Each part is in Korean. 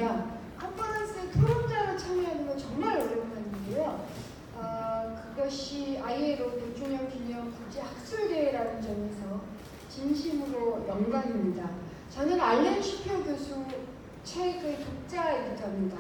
반갑습니다. 컨퍼런스에 토론자로 참여하는 건 정말 오랜만인데요. 그것이 ILO 100주년 기념 국제학술대회라는 점에서 진심으로 영광입니다. 저는 알렌 슈피어 교수 책의 독자이기도 합니다.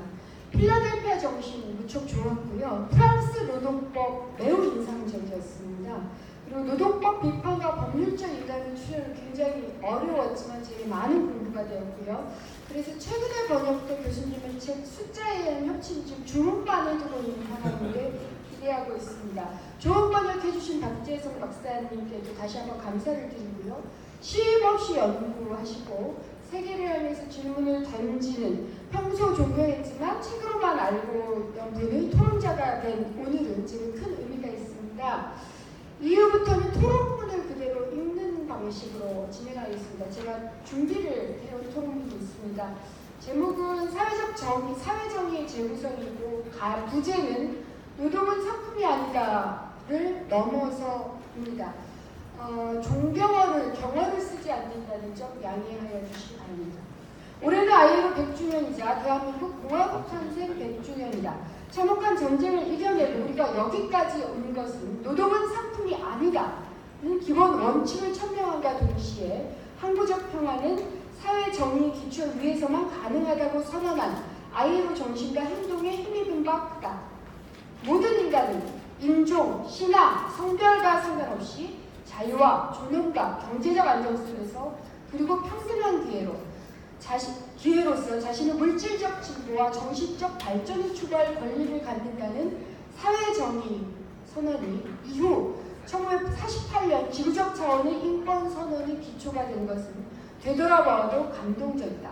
필라델피아 정신 무척 좋았고요. 프랑스 노동법 매우 인상적이었습니다. 그리고 노동법 비판과 법률적 인간의 출연은 굉장히 어려웠지만 제일 많은 공부가 되었고요. 그래서 최근에 번역된 교수님의 책 숫자에 의한 혁신 지금 중문반에 두고 있는 상황인데 기대하고 있습니다. 좋은 번역해주신 박재성 박사님께도 다시 한번 감사를 드리고요. 쉼 없이 연구하시고 세계를 향해서 질문을 던지는 평소 존경했지만 책으로만 알고 있던 분의 토론자가 된 오늘은 지금 큰 의미가 있습니다. 이후부터는 토론문을 그대로 읽는 방식으로 진행하겠습니다. 제가 준비를 해온 토론문이 있습니다. 제목은 사회적 정의, 사회정의의 재구성이고 부제는 노동은 상품이 아니다를 넘어서입니다. 경어를 쓰지 않는다는 점 양해하여 주시기 바랍니다. 올해는 ILO 100주년이자 대한민국 공화국 탄생 100주년이다. 참혹한 전쟁을 이겨내고 우리가 여기까지 온 것은 노동은 상품이 아니다는 기본 원칙을 천명함과 동시에 항구적 평화는 사회 정의 기초 위에서만 가능하다고 선언한 ILO 정신과 행동에 힘입은 바 크다. 모든 인간은 인종, 신앙, 성별과 상관없이 자유와 존엄과 경제적 안정성에서 그리고 평등한 기회로서 자신의 물질적 진보와 정신적 발전을 추구할 권리를 갖는다는 사회정의 선언이 이후 1948년 지구적 차원의 인권선언의 기초가 된 것은 되돌아봐도 감동적이다.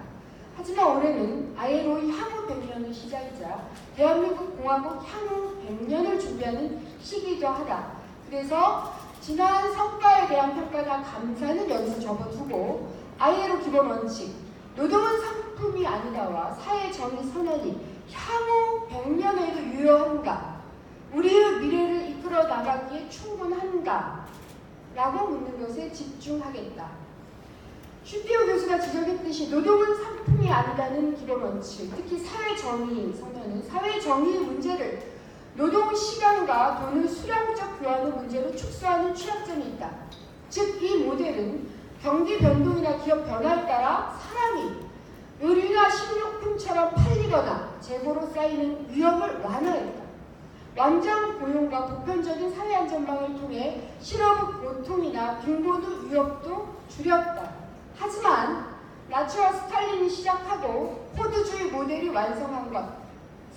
하지만 올해는 ILO의 향후 100년의 시작이자 대한민국 공화국 향후 100년을 준비하는 시기이기도 하다. 그래서 지난 성과에 대한 평가나 감사는 여기서 접어두고 ILO 기본 원칙, 노동은 상품이 아니다와 사회정의 선언이 향후 100년에도 유효한가? 우리의 미래를 이끌어 나가기에 충분한가? 라고 묻는 것에 집중하겠다. 슈피어 교수가 지적했듯이 노동은 상품이 아니다는 기본 원칙, 특히 사회정의 선언은 사회정의의 문제를 노동 시간과 돈의 수량적 교환의 문제로 축소하는 취약점이 있다. 즉, 이 모델은 경기 변동이나 기업 변화에 따라 사람이 의류나 식료품처럼 팔리거나 재고로 쌓이는 위험을 완화했다. 완전 고용과 보편적인 사회 안전망을 통해 실업의 고통이나 빈곤의 위협도 줄였다. 하지만 나치와 스탈린이 시작하고 포드주의 모델이 완성한 것,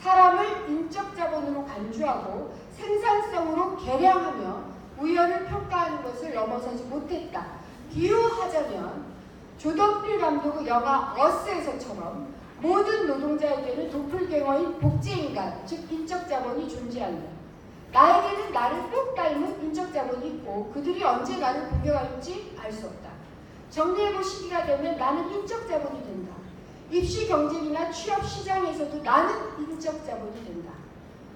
사람을 인적 자본으로 간주하고 생산성으로 개량하며 우열을 평가하는 것을 넘어서지 못했다. 비유하자면 조던 필 감독의 영화 어스에서처럼 모든 노동자에게는 도플갱어인 복제인간, 즉 인적 자본이 존재한다. 나에게는 나를 꼭 닮은 인적 자본이 있고 그들이 언제 나를 공격할지 알 수 없다. 정리해볼 시기가 되면 나는 인적 자본이 된다. 입시 경쟁이나 취업 시장에서도 나는 인적 자본이 된다.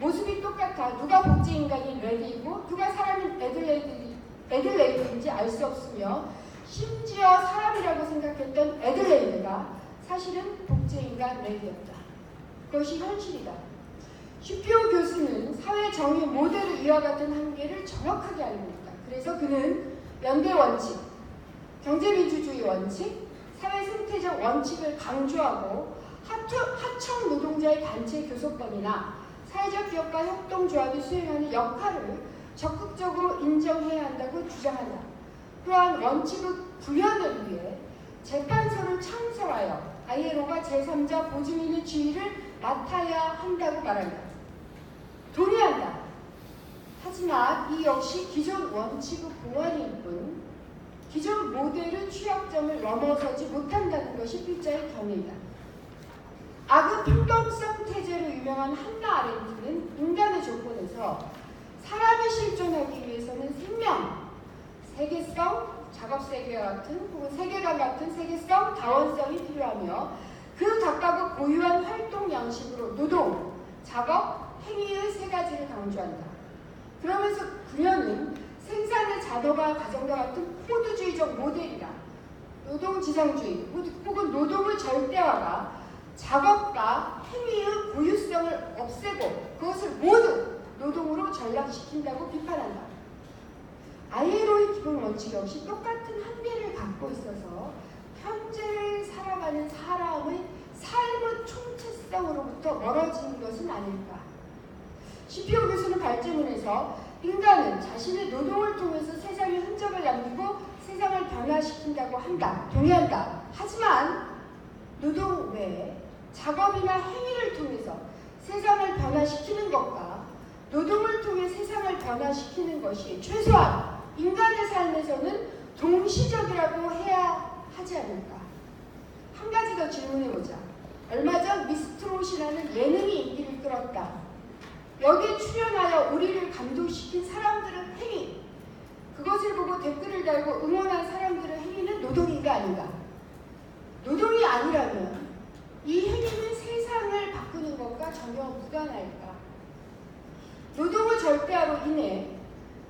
모습이 똑같아 누가 복제인간인 레디이고 누가 사람인 애들레이드인지 알 수 없으며 심지어 사람이라고 생각했던 애들레이드가 사실은 복제인간 레디였다. 그것이 현실이다. 슈피어 교수는 사회정의 모델의 이와 같은 한계를 정확하게 알고 있다. 그래서 그는 연대 원칙, 경제민주주의 원칙, 사회생태적 원칙을 강조하고 하청 노동자의 단체 교섭권이나 사회적 기업과 협동조합이 수행하는 역할을 적극적으로 인정해야 한다고 주장한다. 또한 원칙의 구현을 위해 재판소를 창설하여 ILO가 제3자 보증인의 지위를 맡아야 한다고 말한다. 동의한다. 하지만 이 역시 기존 원칙의 보완일 뿐 기존 모델의 취약점을 넘어서지 못한다는 것이 필자의 견해이다. 악의 평등성 태제로 유명한 한나 아렌트는 인간의 조건에서 사람이 실존하기 위해서는 생명, 세계성, 작업세계와 같은 혹은 세계관 같은 세계성, 다원성이 필요하며 그 각각의 고유한 활동 양식으로 노동, 작업, 행위의 세 가지를 강조한다. 그러면서 그녀는 생산의 자도가 가정과 같은 포드주의적 모델이다. 노동지상주의 혹은 노동의 절대화가 작업과 행위의 고유성을 없애고 그것을 모두 노동으로 전락시킨다고 비판한다. ILO의 기본 원칙 역시 똑같은 한계를 갖고 있어서 현재를 살아가는 사람의 삶의 총체성으로부터 멀어지는 것은 아닐까. CPO 교수는 발제문에서 인간은 자신의 노동을 통해서 세상에 흔적을 남기고 세상을 변화시킨다고 한다. 동의한다. 하지만 노동 외에 작업이나 행위를 통해서 세상을 변화시키는 것과 노동을 통해 세상을 변화시키는 것이 최소한 인간의 삶에서는 동시적이라고 해야 하지 않을까. 한 가지 더 질문해보자. 얼마 전 미스트롯이라는 예능이 인기를 끌었다. 여기에 출연하여 우리를 감동시킨 사람들의 행위, 그것을 보고 댓글을 달고 응원한 사람들의 행위는 노동인가 아닌가? 노동이 아니라면 이 행위는 세상을 바꾸는 것과 전혀 무관할까? 노동을 절대화로 인해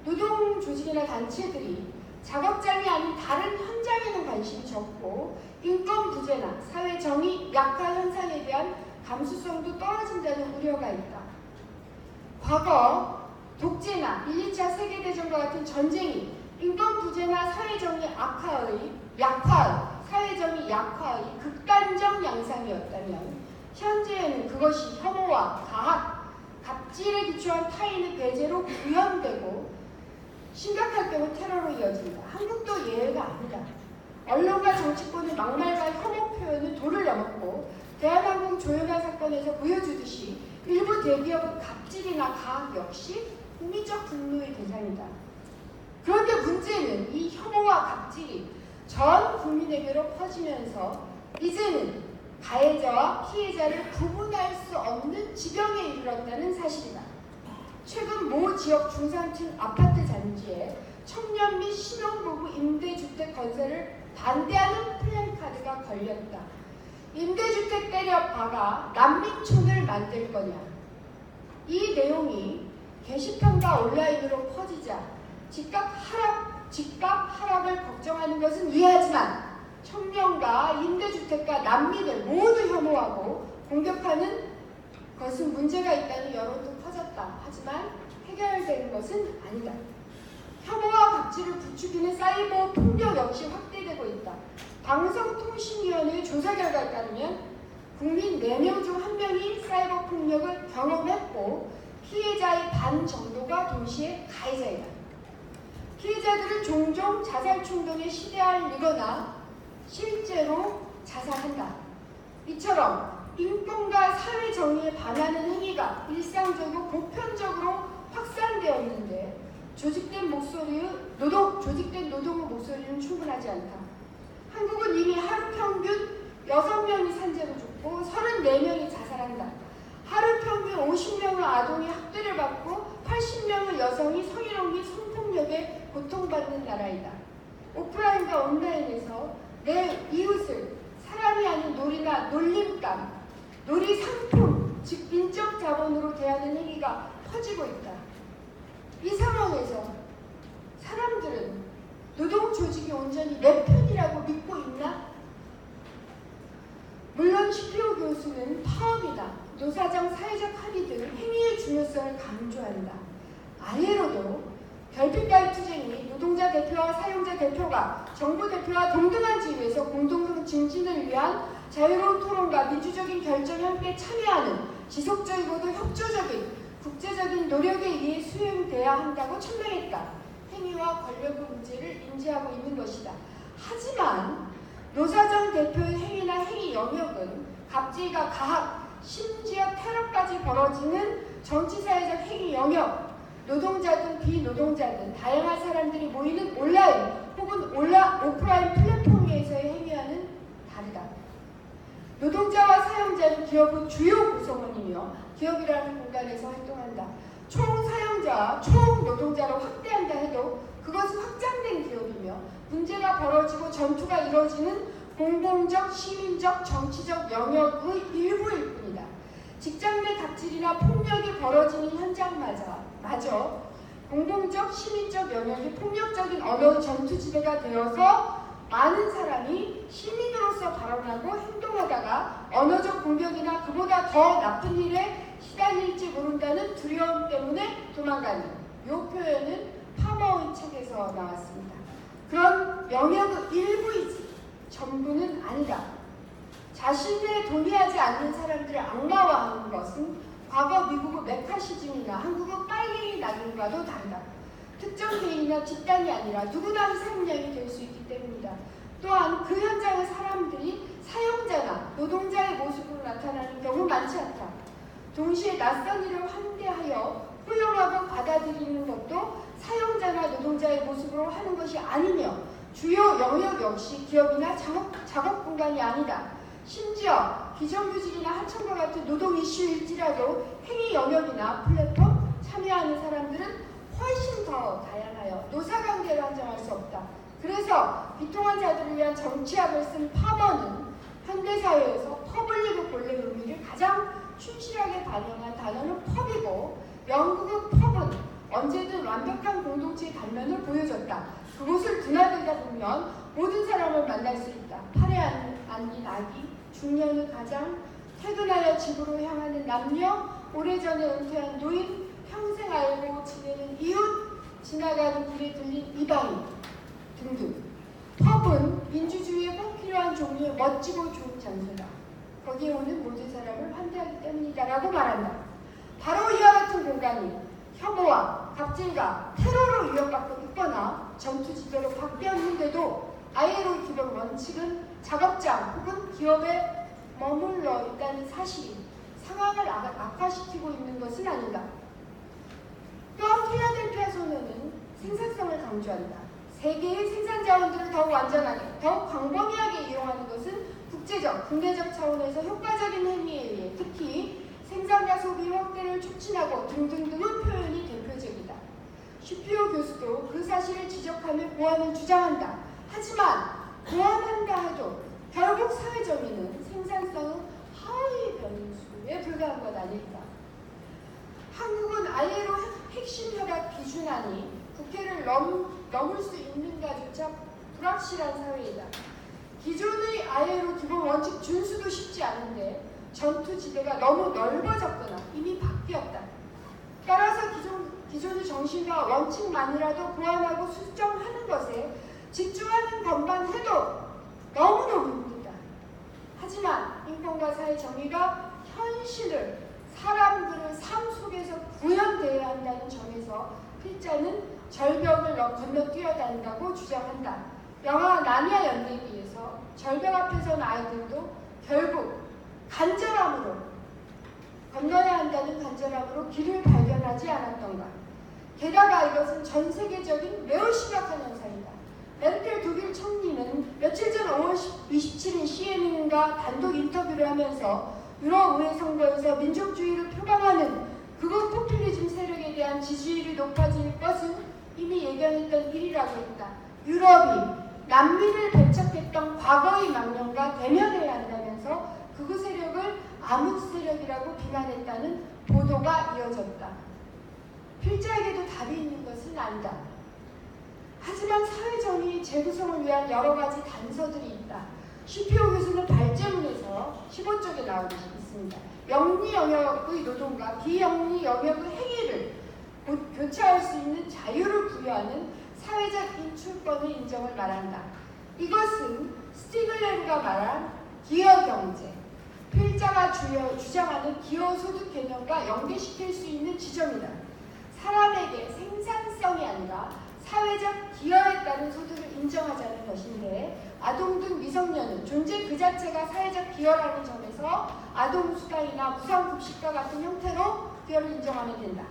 노동 조직이나 단체들이 작업장이 아닌 다른 현장에는 관심이 적고 인권 부재나 사회 정의 약화 현상에 대한 감수성도 떨어진다는 우려가 있다. 과거 독재나 1, 2차 세계대전과 같은 전쟁이 인권 부재나 사회 정의 사회 정의 약화의 극단적 양상이었다면 현재에는 그것이 혐오와 가학, 갑질에 기초한 타인의 배제로 구현되고 심각할 경우 테러로 이어진다. 한국도 예외가 아니다. 언론과 정치권의 막말과 혐오 표현은 도를 넘었고 대한항공 조현아 사건에서 보여주듯이 일부 대기업은 갑질이나 가학 역시 국민적 분노의 대상이다. 그런데 문제는 이 혐오와 갑질이 전 국민에게로 퍼지면서 이제는 가해자와 피해자를 구분할 수 없는 지경에 이르렀다는 사실이다. 최근 모 지역 중산층 아파트 단지에 청년 및 신혼부부 임대주택 건설을 반대하는 플랜카드가 걸렸다. 임대주택 때려 박아 난민촌을 만들 거냐. 이 내용이 게시판과 온라인으로 퍼지자 집값 하락을 걱정하는 것은 이해하지만 청년과 임대주택과 난민을 모두 혐오하고 공격하는 것은 문제가 있다는 여론도 퍼졌다. 하지만 해결되는 것은 아니다. 혐오와 갑질을 부추기는 사이버 폭력 역시 확대되고 있다. 방송통신위원회의 조사 결과에 따르면 국민 4명 중 1명이 사이버 폭력을 경험했고 피해자의 반 정도가 동시에 가해자이다. 피해자들은 종종 자살 충동에 시달리거나 실제로 자살한다. 이처럼 인권과 사회 정의에 반하는 행위가 일상적으로 보편적으로 확산되었는데 조직된 노동의 목소리는 충분하지 않다. 한국은 이미 하루 평균 6명이 산재로 죽고 34명이 자살한다. 하루 평균 50명의 아동이 학대를 받고 80명의 여성이 성희롱 및 성폭력에 고통받는 나라이다. 오프라인과 온라인에서 내 이웃을 사람이 아닌 놀이나 놀림감, 놀이 상품, 즉 인적 자본으로 대하는 행위가 퍼지고 있다. 이 상황에서 사람들은 노동 조직이 온전히 내 편이라고 믿고 있나? 물론 CPO 교수는 파업이나 노사정 사회적 합의 등 행위의 중요성을 강조한다. 아예로도 결핍과의 투쟁이 노동자 대표와 사용자 대표가 정부 대표와 동등한 지위에서 공동 증진을 위한 자유로운 토론과 민주적인 결정에 함께 참여하는 지속적이고도 협조적인 국제적인 노력에 의해 수행돼야 한다고 천명했다. 행위와 권력의 문제를 인지하고 있는 것이다. 하지만 노사정 대표의 행위나 행위 영역은 갑질과 가학, 심지어 테러까지 벌어지는 정치사회적 행위 영역, 노동자든 비노동자든 다양한 사람들이 모이는 온라인 혹은 오프라인 플랫폼에서의 행위와는 다르다. 노동자와 사용자는 기업의 주요 구성원이며 기업이라는 공간에서 활동한다. 총 사용자와 총 노동자로 확대한다 해도 그것은 확장된 기업이며 문제가 벌어지고 전투가 이루어지는 공공적, 시민적, 정치적 영역의 일부일 뿐이다. 직장 내 갑질이나 폭력이 벌어지는 현장마저 공공적, 시민적 영역이 폭력적인 언어의 전투 지대가 되어서 많은 사람이 시민으로서 발언하고 행동하다가 언어적 공격이나 그보다 더 나쁜 일에 시달릴지 모른다는 두려움 때문에 도망가는 이 표현은 파머의 책에서 나왔습니다. 그런 영역의 일부이지 전부는 아니다. 자신에 동의하지 않는 사람들을 악마화하는 것은 과거 미국의 메카시즘이나 한국의 빨갱이 낙인과도 다르다. 특정 개인이나 집단이 아니라 누구나 희생양이 될 수 있기 때문이다. 또한 그 현장의 사람들이 사용자나 노동자의 모습으로 나타나는 경우 많지 않다. 동시에 낯선 일을 환대하여 포용하고 받아들이는 것도 사용자나 노동자의 모습으로 하는 것이 아니며 주요 영역 역시 기업이나 작업 공간이 아니다. 심지어 비정규직이나 하청과 같은 노동 이슈일지라도 행위 영역이나 플랫폼 참여하는 사람들은 훨씬 더 다양하여 노사관계를 한정할 수 없다. 그래서 비통한 자들을 위한 정치학을 쓴 파머는 현대사회에서 퍼블릭의 본래 의미를 가장 충실하게 반영한 단어는 펍이고 영국의 펍은 언제든 완벽한 공동체의 단면을 보여줬다. 그곳을 드나들다 보면 모든 사람을 만날 수 있다. 팔에 안긴 아기, 중년의 가장, 퇴근하여 집으로 향하는 남녀, 오래전에 은퇴한 노인, 평생 알고 지내는 이웃, 지나가는 길에 들린 이방인 등등. 펍은 민주주의에 꼭 필요한 종류의 멋지고 좋은 장소다. 거기에 오는 모든 사람을 환대하기 때문이다라고 말한다. 바로 이와 같은 공간이 혐오와 갑질과 테러로 위협받고 있거나 전투지대로 바뀌었는데도 ILO 기본 원칙은 작업장 혹은 기업에 머물러 있다는 사실이 상황을 악화시키고 있는 것은 아니다. 또한 필라델피아 선언은 생산성을 강조한다. 세계의 생산 자원들을 더욱 완전하게, 더욱 광범위하게 이용하는 것은 국제적, 국내적 차원에서 효과적인 행위에 의해 특히 생산과 소비 확대를 촉진하고 등등등의 표현이 대표적이다. 슈피오 교수도 그 사실을 지적하며 보완을 주장한다. 하지만 보완한다 해도 결국 사회 정의는 생산성의 하위 변수에 불과한 것 아닐까. 한국은 ILO 핵심 협약 기준안이 국회를 넘을 수 있는가조차 불확실한 사회이다. 기존의 ILO 기본 원칙 준수도 쉽지 않은데 전투지대가 너무 넓어졌거나 이미 바뀌었다. 따라서 기존의 정신과 원칙만이라도 보완하고 수정하는 것에 집중하는 것만 해도 너무너무 힘들다. 하지만 인권과 사회 정의가 현실을 사람들의 삶 속에서 구현되어야 한다는 점에서 필자는 절벽을 건너뛰어야 한다고 주장한다. 영화 나니아 연대기에서 절벽 앞에 선 아이들도 결국 간절함으로 건너야 한다는 간절함으로 길을 발견하지 않았던가. 게다가 이것은 전 세계적인 매우 심각한 현상이다. 메르켈 독일 총리는 며칠 전 5월 27일 CNN과 단독 인터뷰를 하면서 유럽의회 선거에서 민족주의를 표방하는 극우 포퓰리즘 세력에 대한 지지율이 높아질 것은 이미 예견했던 일이라고 했다. 유럽이 난민을 배척했던 과거의 망령과 대면해야 한다면서 극우 세력을 암흑 세력이라고 비난했다는 보도가 이어졌다. 필자에게도 답이 있는 것은 아니다. 하지만 사회정의 재구성을 위한 여러 가지 단서들이 있다. 슈피오 교수는 발제문에서 15쪽에 나오고 있습니다. 영리 영역의 노동과 비영리 영역의 행위를 교차할 수 있는 자유를 부여하는 사회적 인출권의 인정을 말한다. 이것은 스티글레르가 말한 기여경제, 필자가 주장하는 기여소득 개념과 연계시킬 수 있는 지점이다. 사람에게 생산성이 아니라 사회적 기여에 따른 소득을 인정하자는 것인데 아동 등 미성년은 존재 그 자체가 사회적 기여라는 점에서 아동수당이나 무상급식과 같은 형태로 기여를 인정하면 된다.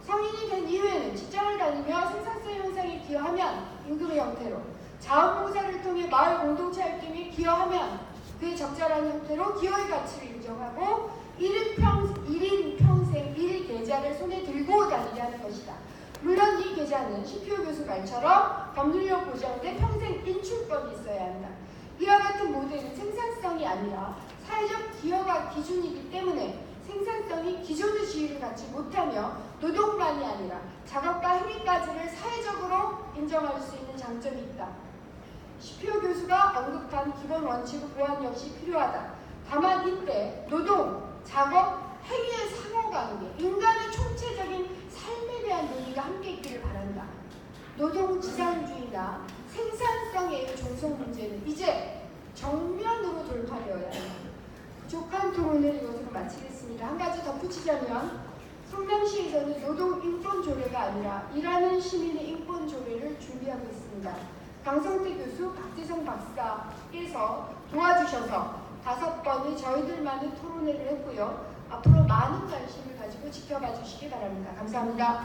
성인이 된 이후에는 직장을 다니며 생산성 현상에 기여하면 임금의 형태로, 자원봉사를 통해 마을 공동체 활동에 기여하면 그의 적절한 형태로 기여의 가치를 인정하고 1인 평생 1일 계좌를 손에 들고 다니게 하는 것이다. 물론 이 계좌는 슈피오 교수 말처럼 법률력 보장돼 평생 인출권이 있어야 한다. 이와 같은 모델은 생산성이 아니라 사회적 기여가 기준이기 때문에 생산성이 기존의 지위를 갖지 못하며 노동만이 아니라 작업과 행위까지를 사회적으로 인정할 수 있는 장점이 있다. 슈피오 교수가 언급한 기본 원칙의 보완 역시 필요하다. 다만 이때 노동, 작업, 행위의 상호관계, 인간의 총체적인 삶에 대한 논의가 함께 있기를 바란다. 노동지상주의나 생산성의 존속 문제는 이제 정면으로 돌파되어야 한다. 부족한 토론을 이것으로 마치겠습니다. 한 가지 덧붙이자면 성남시에서는 노동인권조례가 아니라 일하는 시민의 인권조례를 준비하고 있습니다. 강성태 교수, 박재성 박사께서 도와주셔서 5번의 저희들만의 토론회를 했고요. 앞으로 많은 관심을 가지고 지켜봐 주시기 바랍니다. 감사합니다.